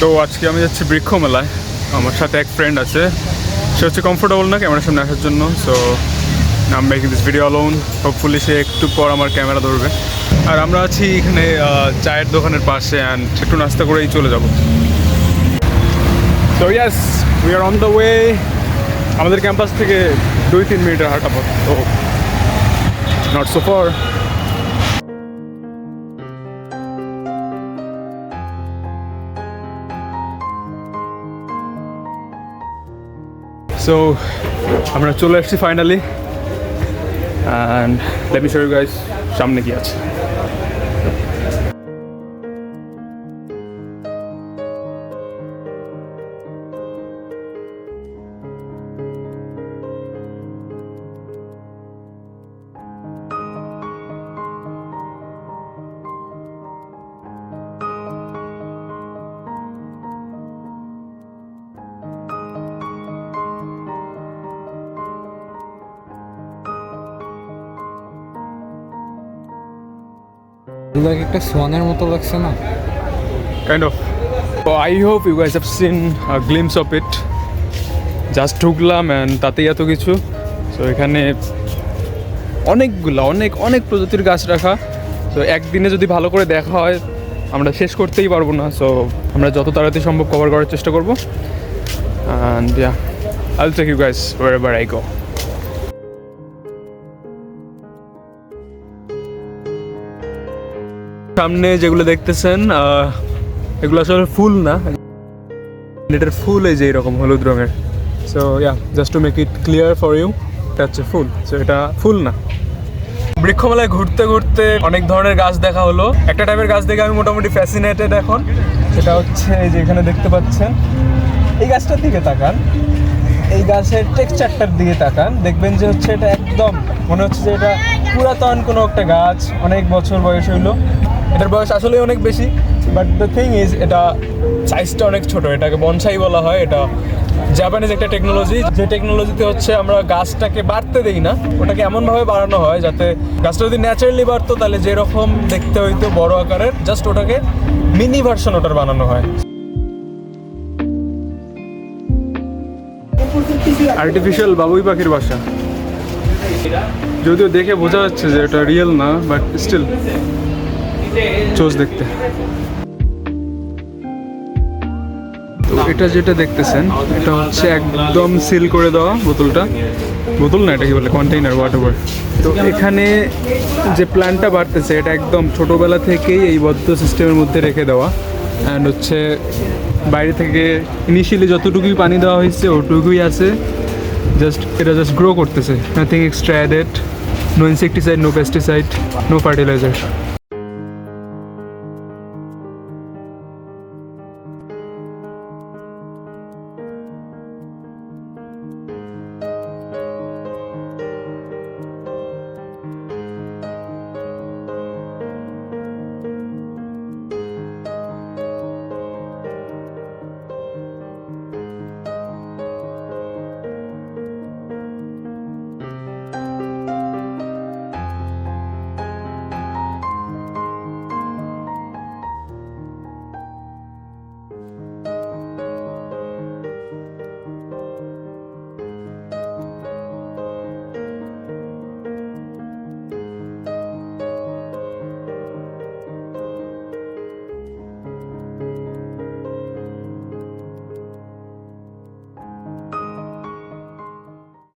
তো আজকে আমি যাচ্ছি বৃক্ষ মেলায়। আমার সাথে এক ফ্রেন্ড আছে, সে হচ্ছে কমফোর্টেবল না ক্যামেরার সামনে আসার জন্য। So I am making this video alone. Hopefully সে একটু পর আমার ক্যামেরা ধরবে। আর আমরা আছি এখানে চায়ের দোকানের পাশে, অ্যান্ড একটু নাস্তা করেই চলে যাব। So yes, we are on the way. আমাদের ক্যাম্পাস থেকে 2-3 মিনিটের হাঁটা পথ, তো নট সো ফার। সো আমরা চলে আসছি finally, and let me show you guys সামনে কি আছে। একটা সোয়ানের মতো লাগছে না? Kind of. তো I hope you guys have seen a glimpse of it. Just ঢুকলাম অ্যান্ড তাতেই এত কিছু। সো এখানে অনেক প্রজাতির গাছ রাখা। তো একদিনে যদি ভালো করে দেখা হয় আমরা শেষ করতেই পারবো না। সো আমরা যত তাড়াতাড়ি সম্ভব কভার করার চেষ্টা করবো। And yeah, I will take you guys wherever I go. সামনে যেগুলো দেখতেছেন এগুলো আসলে ফুল না, এটার ফুল এই যে এরকম হলুদ রঙের। So yeah, just to make it clear for you, এটা হচ্ছে ফুল। সো এটা ফুল না। বৃক্ষমেলায় ঘুরতে ঘুরতে অনেক ধরনের গাছ দেখা হলো। একটা টাইপের গাছ দেখে আমি মোটামুটি ফ্যাসিনেটেড এখন। সেটা হচ্ছে এই যে এখানে দেখতে পাচ্ছেন, এই গাছটার দিকে তাকান, এই গাছের টেক্সচারটার দিকে তাকান, দেখবেন যে হচ্ছে এটা একদম মনে হচ্ছে যে এটা পুরাতন কোনো একটা গাছ, অনেক বছর বয়স হইলো। এটার বয়স আসলেই অনেক বেশি, বাট দ্য থিং ইজ এটা সাইজটা অনেক ছোট। এটাকে বনসাই বলা হয়। এটা জাপানিজ একটা টেকনোলজি, যে টেকনোলজিতে হচ্ছে আমরা গাছটাকে বাড়তে দেই না, ওটাকে এমনভাবে বাড়ানো হয় যাতে গাছটা যদি ন্যাচারালি বাড়তো তাহলে যেরকম দেখতে হইতো বড় আকারের, জাস্ট ওটাকে মিনি ভার্সন ওটার বানানো হয়। আর্টিফিশিয়াল বাবুই পাখির বাসা, যদিও দেখে বোঝা যাচ্ছে যে এটা রিয়েল না, বাট স্টিল চোজ দেখতে। তো এটা যেটা দেখতেছেন এটা হচ্ছে একদম সিল করে দেওয়া বোতল না, এটা কি বলে, কন্টেইনার, হোয়াটএভার। তো এখানে যে প্ল্যান্টটা বাড়তেছে এটা একদম ছোটোবেলা থেকেই এই বদ্ধ সিস্টেমের মধ্যে রেখে দেওয়া। অ্যান্ড হচ্ছে বাইরে থেকে ইনিশিয়ালি যতটুকুই পানি দেওয়া হয়েছে ওটুকুই আছে, এটা জাস্ট গ্রো করতেছে। Nothing extra added, no insecticide, no pesticide, no fertiliser.